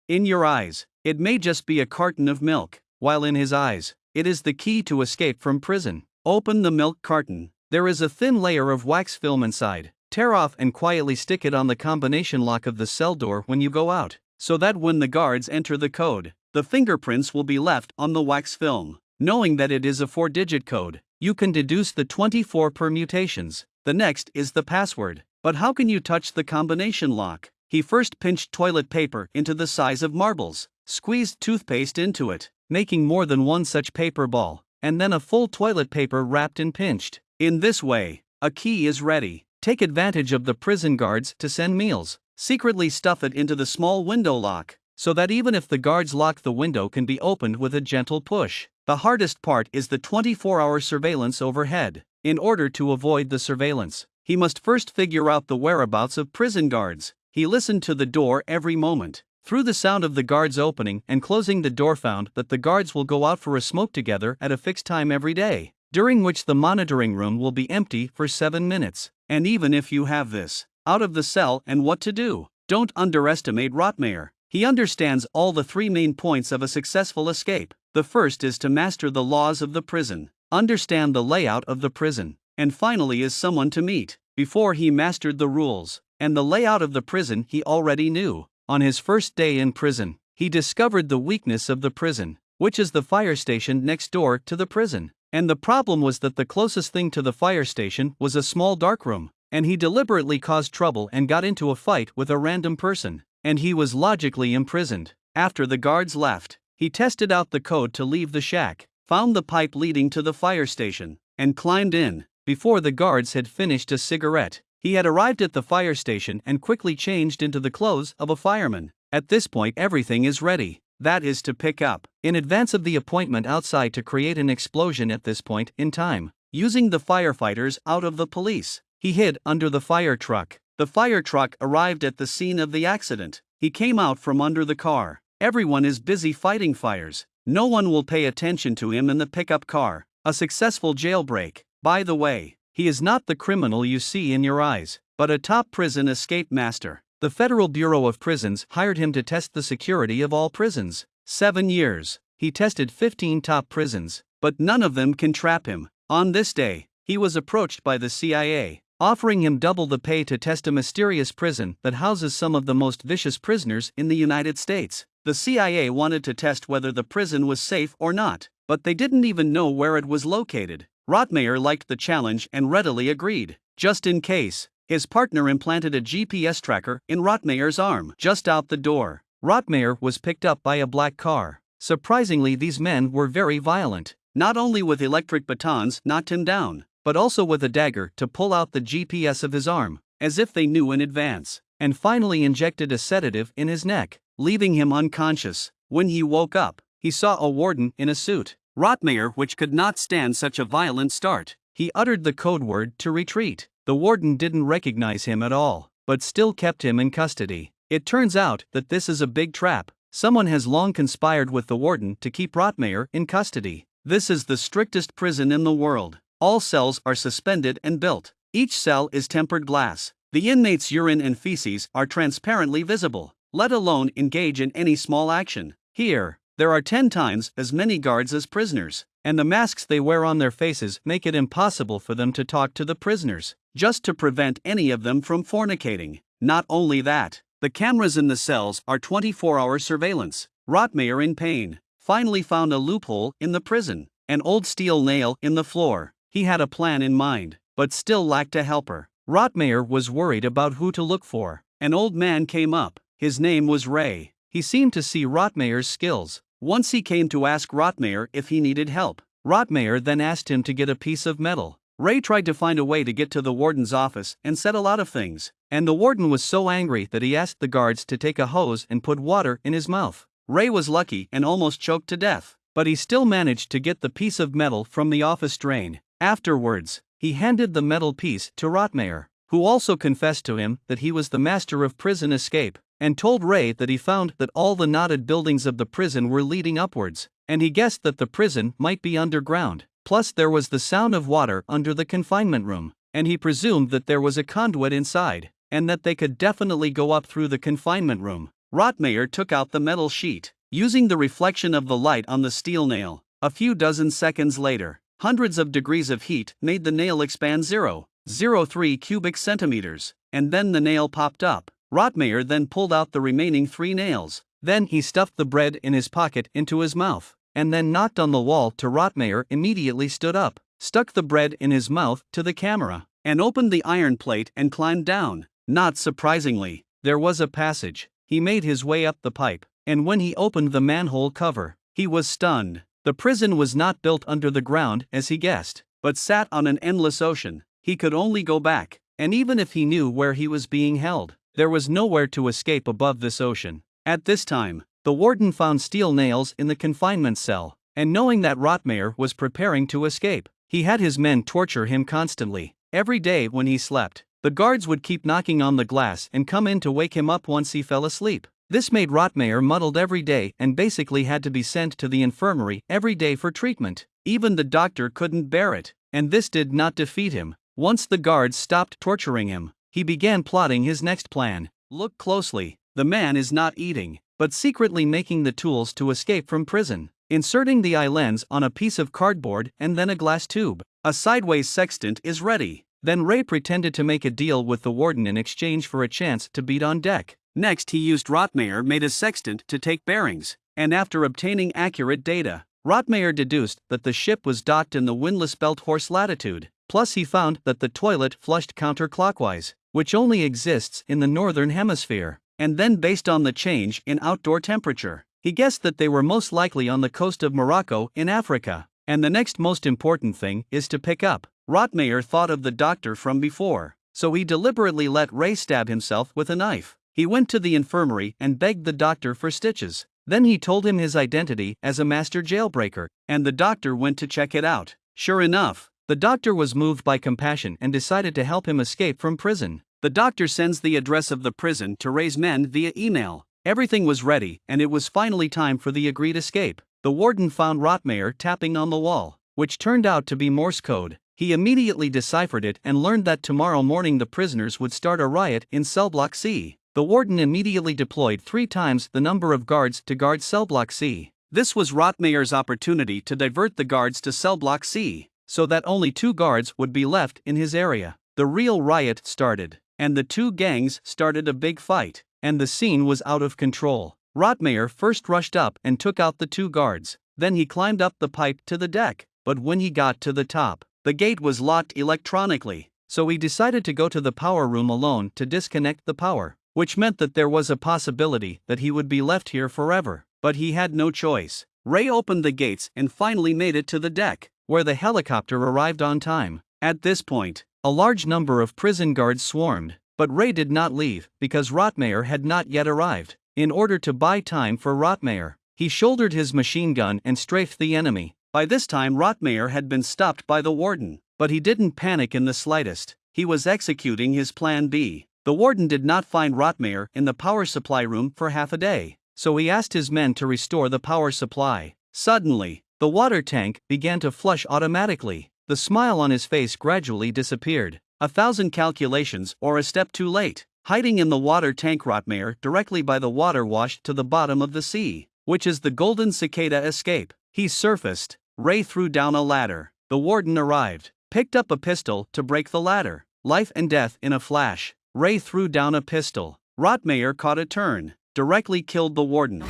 In your eyes, it may just be a carton of milk, while in his eyes, it is the key to escape from prison. Open the milk carton. There is a thin layer of wax film inside. Tear off and quietly stick it on the combination lock of the cell door when you go out, so that when the guards enter the code, the fingerprints will be left on the wax film. Knowing that it is a 4-digit code, you can deduce the 24 permutations. The next is the password. But how can you touch the combination lock? He first pinched toilet paper into the size of marbles, squeezed toothpaste into it, making more than one such paper ball, and then a full toilet paper wrapped and pinched. In this way, a key is ready. Take advantage of the prison guards to send meals. Secretly stuff it into the small window lock, so that even if the guards lock, the window can be opened with a gentle push. The hardest part is the 24-hour surveillance overhead. In order to avoid the surveillance, he must first figure out the whereabouts of prison guards. He listened to the door every moment. Through the sound of the guards opening and closing the door, found that the guards will go out for a smoke together at a fixed time every day, during which the monitoring room will be empty for 7 minutes. And even if you have this out of the cell and what to do, don't underestimate Rottmeier. He understands all the 3 main points of a successful escape. The first is to master the laws of the prison, understand the layout of the prison, and finally is someone to meet. Before he mastered the rules and the layout of the prison, he already knew. On his first day in prison, he discovered the weakness of the prison, which is the fire station next door to the prison. And the problem was that the closest thing to the fire station was a small dark room, and he deliberately caused trouble and got into a fight with a random person, and he was logically imprisoned. After the guards left, he tested out the code to leave the shack, found the pipe leading to the fire station, and climbed in. Before the guards had finished a cigarette, he had arrived at the fire station and quickly changed into the clothes of a fireman. At this point, everything is ready. That is to pick up in advance of the appointment outside to create an explosion at this point in time, using the firefighters out of the police. He hid under the fire truck. The fire truck arrived at the scene of the accident. He came out from under the car. Everyone is busy fighting fires. No one will pay attention to him in the pickup car. A successful jailbreak. By the way, he is not the criminal you see in your eyes, but a top prison escape master. The Federal Bureau of Prisons hired him to test the security of all prisons. 7 years. He tested 15 top prisons, but none of them can trap him. On this day, he was approached by the CIA, offering him double the pay to test a mysterious prison that houses some of the most vicious prisoners in the United States. The CIA wanted to test whether the prison was safe or not, but they didn't even know where it was located. Rottmeier liked the challenge and readily agreed. Just in case, his partner implanted a GPS tracker in Rottmeier's arm just out the door. Rottmeier was picked up by a black car. Surprisingly, these men were very violent. Not only with electric batons knocked him down, but also with a dagger to pull out the GPS of his arm, as if they knew in advance, and finally injected a sedative in his neck, leaving him unconscious. When he woke up, he saw a warden in a suit. Rottmeier, which could not stand such a violent start, he uttered the code word to retreat. The warden didn't recognize him at all, but still kept him in custody. It turns out that this is a big trap. Someone has long conspired with the warden to keep Rottmeier in custody. This is the strictest prison in the world. All cells are suspended and built. Each cell is tempered glass. The inmates' urine and feces are transparently visible, let alone engage in any small action. Here, there are 10 times as many guards as prisoners, and the masks they wear on their faces make it impossible for them to talk to the prisoners, just to prevent any of them from fornicating. Not only that, the cameras in the cells are 24-hour surveillance. Rottmeier, in pain, finally found a loophole in the prison, an old steel nail in the floor. He had a plan in mind, but still lacked a helper. Rottmeier was worried about who to look for. An old man came up. His name was Ray. He seemed to see Rottmeier's skills. Once he came to ask Rottmeier if he needed help. Rottmeier then asked him to get a piece of metal. Ray tried to find a way to get to the warden's office and said a lot of things, and the warden was so angry that he asked the guards to take a hose and put water in his mouth. Ray was lucky and almost choked to death, but he still managed to get the piece of metal from the office drain. Afterwards, he handed the metal piece to Rottmeier, who also confessed to him that he was the master of prison escape, and told Ray that he found that all the knotted buildings of the prison were leading upwards, and he guessed that the prison might be underground. Plus there was the sound of water under the confinement room, and he presumed that there was a conduit inside, and that they could definitely go up through the confinement room. Rotmeier took out the metal sheet, using the reflection of the light on the steel nail. A few dozen seconds later, hundreds of degrees of heat made the nail expand 0.03 cubic centimeters, and then the nail popped up. Rotmeier then pulled out the remaining 3 nails. Then he stuffed the bread in his pocket into his mouth, and then knocked on the wall till Rotmeier immediately stood up, stuck the bread in his mouth to the camera, and opened the iron plate and climbed down. Not surprisingly, there was a passage. He made his way up the pipe, and when he opened the manhole cover, he was stunned. The prison was not built under the ground as he guessed, but sat on an endless ocean. He could only go back, and even if he knew where he was being held, there was nowhere to escape above this ocean. At this time, the warden found steel nails in the confinement cell, and knowing that Rotmeier was preparing to escape, he had his men torture him constantly. Every day when he slept, the guards would keep knocking on the glass and come in to wake him up once he fell asleep. This made Rotmeier muddled every day and basically had to be sent to the infirmary every day for treatment. Even the doctor couldn't bear it, and this did not defeat him. Once the guards stopped torturing him, he began plotting his next plan. Look closely, the man is not eating, but secretly making the tools to escape from prison, inserting the eye lens on a piece of cardboard and then a glass tube. A sideways sextant is ready. Then Ray pretended to make a deal with the warden in exchange for a chance to beat on deck. Next he used Rotmeier made a sextant to take bearings, and after obtaining accurate data, Rotmeier deduced that the ship was docked in the windless belt horse latitude. Plus he found that the toilet flushed counterclockwise, which only exists in the northern hemisphere. And then based on the change in outdoor temperature, he guessed that they were most likely on the coast of Morocco in Africa. And the next most important thing is to pick up. Rotmeier thought of the doctor from before, so he deliberately let Ray stab himself with a knife. He went to the infirmary and begged the doctor for stitches. Then he told him his identity as a master jailbreaker, and the doctor went to check it out. Sure enough, the doctor was moved by compassion and decided to help him escape from prison. The doctor sends the address of the prison to Ray's men via email. Everything was ready, and it was finally time for the agreed escape. The warden found Rotmeier tapping on the wall, which turned out to be Morse code. He immediately deciphered it and learned that tomorrow morning the prisoners would start a riot in cell block C. The warden immediately deployed 3 times the number of guards to guard cell block C. This was Rotmeier's opportunity to divert the guards to cell block C, so that only 2 guards would be left in his area. The real riot started, and the 2 gangs started a big fight, and the scene was out of control. Rotmeier first rushed up and took out the 2 guards, then he climbed up the pipe to the deck, but when he got to the top, the gate was locked electronically, so he decided to go to the power room alone to disconnect the power, which meant that there was a possibility that he would be left here forever. But he had no choice. Ray opened the gates and finally made it to the deck, where the helicopter arrived on time. At this point, a large number of prison guards swarmed, but Ray did not leave because Rotmeier had not yet arrived. In order to buy time for Rotmeier, he shouldered his machine gun and strafed the enemy. By this time Rotmeier had been stopped by the warden, but he didn't panic in the slightest. He was executing his plan B. The warden did not find Rotmeier in the power supply room for half a day, so he asked his men to restore the power supply. Suddenly, the water tank began to flush automatically. The smile on his face gradually disappeared. 1,000 calculations or a step too late. Hiding in the water tank Rotmeier directly by the water washed to the bottom of the sea, which is the golden cicada escape. He surfaced. Ray threw down a ladder. The warden arrived, picked up a pistol to break the ladder. Life and death in a flash. Ray threw down a pistol. Rotmeier caught a turn, directly killed the warden.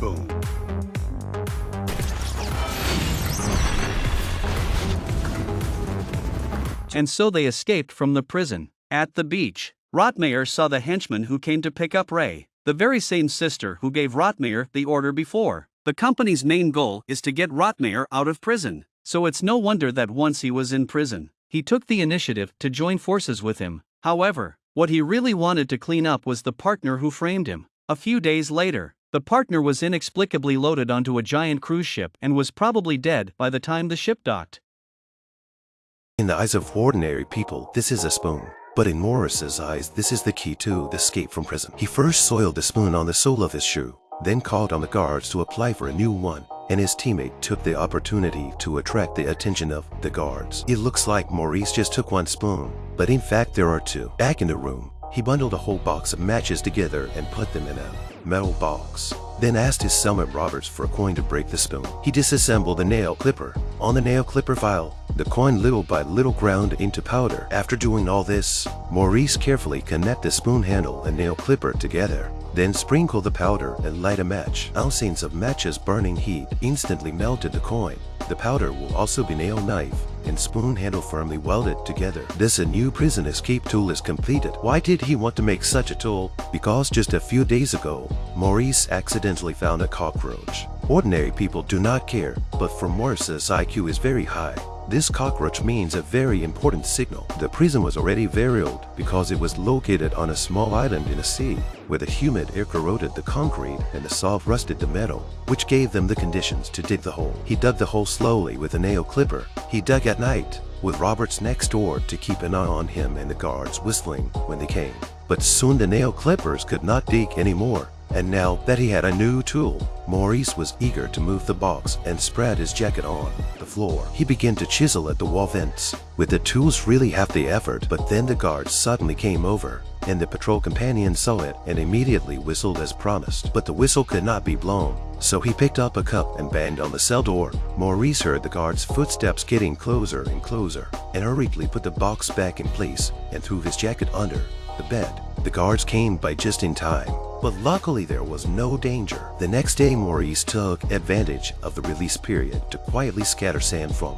Boom. And so they escaped from the prison. At the beach, Rotmeier saw the henchman who came to pick up Ray, the very same sister who gave Rotmeier the order before. The company's main goal is to get Rotmeier out of prison, so it's no wonder that once he was in prison, he took the initiative to join forces with him. However, what he really wanted to clean up was the partner who framed him. A few days later, the partner was inexplicably loaded onto a giant cruise ship and was probably dead by the time the ship docked. In the eyes of ordinary people, this is a spoon. But in Morris's eyes, this is the key to the escape from prison. He first soiled the spoon on the sole of his shoe, then called on the guards to apply for a new one, and his teammate took the opportunity to attract the attention of the guards. It looks like Maurice just took one spoon, but in fact there are 2. Back in the room, He bundled a whole box of matches together and put them in a metal box. Then asked his cellmate Roberts for a coin to break the spoon. He disassembled the nail clipper. On the nail clipper file, the coin little by little ground into powder. After doing all this, Maurice carefully connect the spoon handle and nail clipper together. Then sprinkle the powder and light a match. Ounces of matches burning heat instantly melted the coin. The powder will also be nail knife and spoon handle firmly welded together. This a new prison escape tool is completed. Why did he want to make such a tool? Because just a few days ago, Maurice accidentally found a cockroach. Ordinary people do not care, but for Maurice's IQ is very high. This cockroach means a very important signal. The prison was already very old because it was located on a small island in a sea, where the humid air corroded the concrete and the salt rusted the metal, which gave them the conditions to dig the hole. He dug the hole slowly with a nail clipper. He dug at night, with Roberts next door to keep an eye on him and the guards whistling when they came. But soon the nail clippers could not dig anymore. And now that he had a new tool, Maurice was eager to move the box and spread his jacket on the floor. He began to chisel at the wall vents. With the tools really half the effort, but then the guards suddenly came over, and the patrol companion saw it and immediately whistled as promised. But the whistle could not be blown, so he picked up a cup and banged on the cell door. Maurice heard the guard's footsteps getting closer and closer, and hurriedly put the box back in place and threw his jacket under the bed. The guards came by just in time, but luckily there was no danger. The next day, Maurice took advantage of the release period to quietly scatter sand from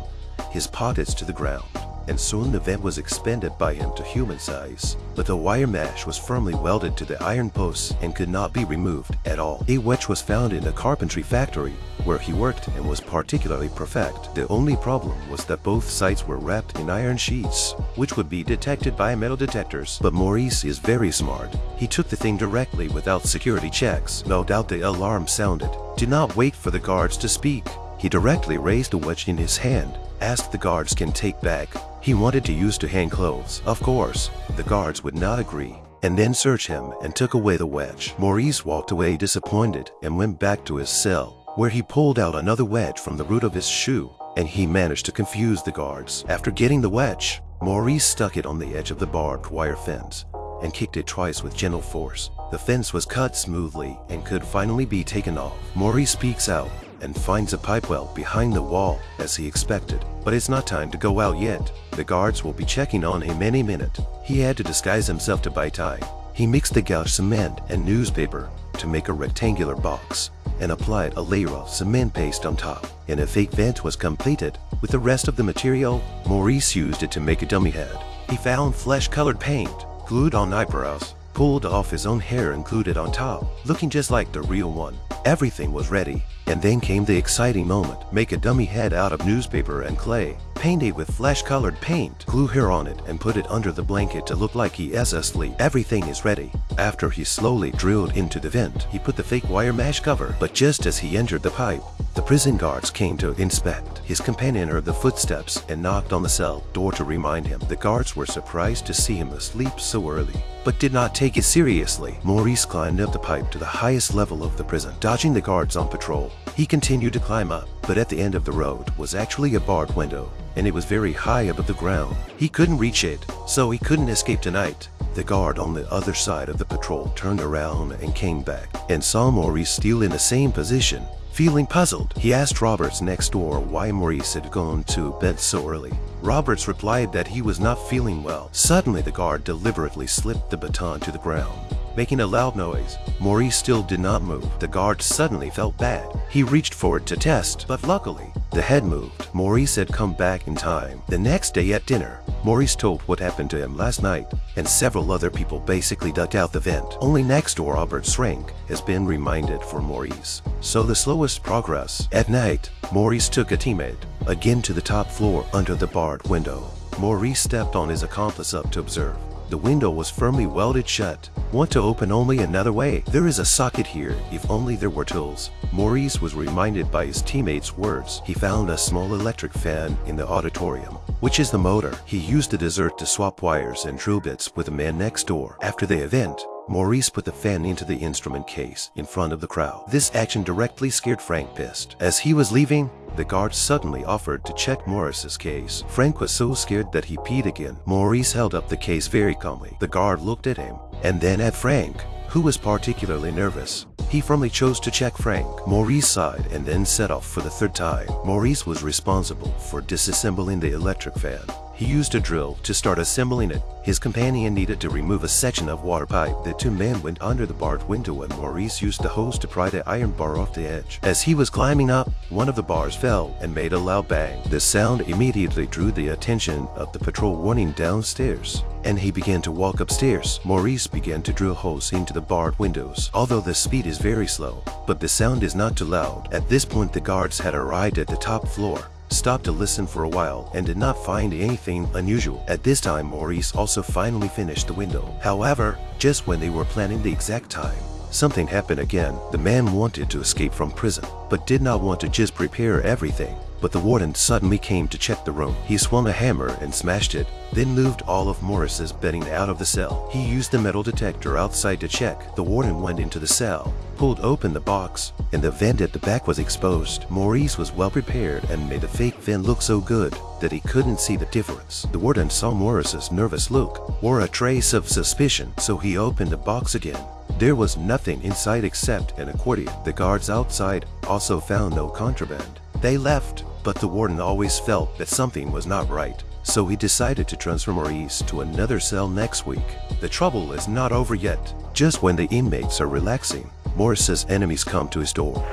his pockets to the ground, and soon the vent was expanded by him to human size. But the wire mesh was firmly welded to the iron posts and could not be removed at all. A wedge was found in a carpentry factory where he worked and was particularly perfect. The only problem was that both sides were wrapped in iron sheets, which would be detected by metal detectors. But Maurice is very smart. He took the thing directly without security checks. No doubt the alarm sounded. Did not wait for the guards to speak. He directly raised the wedge in his hand, asked the guards can take back. He wanted to use to hang clothes. Of course, the guards would not agree, and then searched him and took away the wedge. Maurice walked away disappointed and went back to his cell, where he pulled out another wedge from the root of his shoe, and he managed to confuse the guards. After getting the wedge, Maurice stuck it on the edge of the barbed wire fence and kicked it twice with gentle force. The fence was cut smoothly and could finally be taken off. Maurice peeks out and finds a pipe well behind the wall as he expected. But it's not time to go out yet. The guards will be checking on him any minute. He had to disguise himself to buy time. He mixed the gouge cement and newspaper to make a rectangular box and applied a layer of cement paste on top. And a fake vent was completed. With the rest of the material, Maurice used it to make a dummy head. He found flesh-colored paint, glued on eyebrows, pulled off his own hair and glued it on top, looking just like the real one. Everything was ready. And then came the exciting moment. Make a dummy head out of newspaper and clay. Paint it with flesh-colored paint. Glue hair on it and put it under the blanket to look like he is asleep. Everything is ready. After he slowly drilled into the vent, he put the fake wire mesh cover. But just as he entered the pipe, the prison guards came to inspect. His companion heard the footsteps and knocked on the cell door to remind him. The guards were surprised to see him asleep so early, but did not take it seriously. Maurice climbed up the pipe to the highest level of the prison, dodging the guards on patrol. He continued to climb up, but at the end of the road was actually a barred window, and it was very high above the ground. He couldn't reach it, so he couldn't escape tonight. The guard on the other side of the patrol turned around and came back, and saw Maurice still in the same position. Feeling puzzled, he asked Roberts next door why Maurice had gone to bed so early. Roberts replied that he was not feeling well. Suddenly the guard deliberately slipped the baton to the ground, making a loud noise. Maurice still did not move. The guard suddenly felt bad. He reached for it to test, but luckily, the head moved. Maurice had come back in time. The next day at dinner, Maurice told what happened to him last night, and several other people basically dug out the vent. Only next door Robert's rank has been reminded for Maurice. So the slowest progress. At night, Maurice took a teammate again to the top floor under the barred window. Maurice stepped on his accomplice up to observe. The window was firmly welded shut. Want to open only another way? There is a socket here, if only there were tools. Maurice was reminded by his teammates' words. He found a small electric fan in the auditorium, which is the motor. He used the dessert to swap wires and drill bits with the man next door. After the event, Maurice put the fan into the instrument case in front of the crowd. This action directly scared Frank pissed. As he was leaving, the guard suddenly offered to check Maurice's case. Frank was so scared that he peed again. Maurice held up the case very calmly. The guard looked at him, and then at Frank, who was particularly nervous. He firmly chose to check Frank. Maurice sighed and then set off for the third time. Maurice was responsible for disassembling the electric fan. He used a drill to start assembling it. His companion needed to remove a section of water pipe. The two men went under the barred window and Maurice used the hose to pry the iron bar off the edge. As he was climbing up, one of the bars fell and made a loud bang. The sound immediately drew the attention of the patrol warning downstairs, and he began to walk upstairs. Maurice began to drill holes into the barred windows. Although the speed is very slow, but the sound is not too loud. At this point, the guards had arrived at the top floor, stopped to listen for a while, and did not find anything unusual. At this time, Maurice also finally finished the window. However, just when they were planning the exact time, something happened again. The man wanted to escape from prison, but did not want to just prepare everything. But the warden suddenly came to check the room. He swung a hammer and smashed it, then moved all of Maurice's bedding out of the cell. He used the metal detector outside to check. The warden went into the cell, pulled open the box, and the vent at the back was exposed. Maurice was well prepared and made the fake vent look so good that he couldn't see the difference. The warden saw Maurice's nervous look, or a trace of suspicion, so he opened the box again. There was nothing inside except an accordion. The guards outside also found no contraband. They left, but the warden always felt that something was not right, so he decided to transfer Maurice to another cell next week. The trouble is not over yet. Just when the inmates are relaxing, Maurice's enemies come to his door.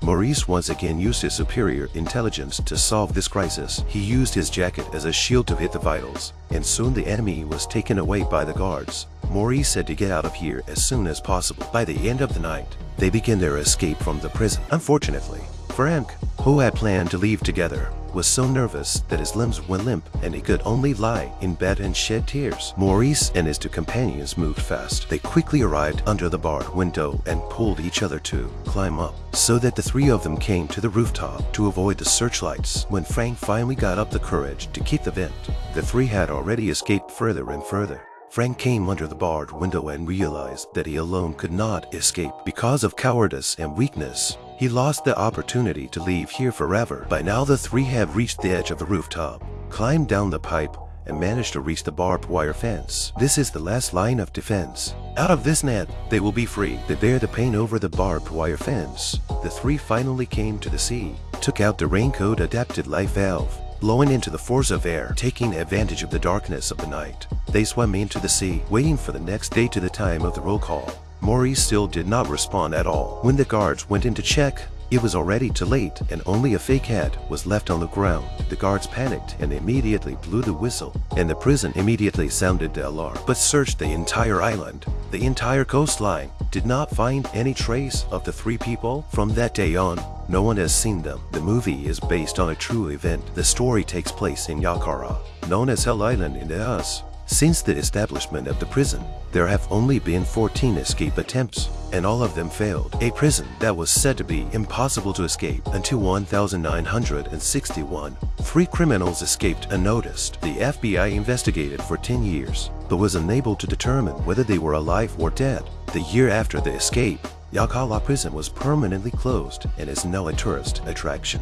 Maurice once again used his superior intelligence to solve this crisis. He used his jacket as a shield to hit the vitals, and soon the enemy was taken away by the guards. Maurice had to get out of here as soon as possible. By the end of the night, they began their escape from the prison. Unfortunately, Frank, who had planned to leave together, was so nervous that his limbs went limp and he could only lie in bed and shed tears. Maurice and his two companions moved fast. They quickly arrived under the barred window and pulled each other to climb up, so that the three of them came to the rooftop to avoid the searchlights. When Frank finally got up the courage to keep the vent, the three had already escaped further and further. Frank came under the barred window and realized that he alone could not escape. Because of cowardice and weakness, he lost the opportunity to leave here forever. By now, the three have reached the edge of the rooftop, climbed down the pipe, and managed to reach the barbed wire fence. This is the last line of defense. Out of this net, they will be free. They bear the pain over the barbed wire fence. The three finally came to the sea, took out the raincoat adapted life valve, blowing into the force of air, taking advantage of the darkness of the night. They swam into the sea, waiting for the next day to the time of the roll call. Maurice still did not respond at all. When the guards went in to check, it was already too late and only a fake head was left on the ground. The guards panicked and immediately blew the whistle, and the prison immediately sounded the alarm, but searched the entire island, the entire coastline, did not find any trace of the three people. From that day on, no one has seen them. The movie is based on a true event. The story takes place in Yakara, known as Hell Island in the US. Since the establishment of the prison, there have only been 14 escape attempts, and all of them failed. A prison that was said to be impossible to escape until 1961. 3 criminals escaped unnoticed. The FBI investigated for 10 years, but was unable to determine whether they were alive or dead. The year after the escape, Yakala prison was permanently closed and is now a tourist attraction.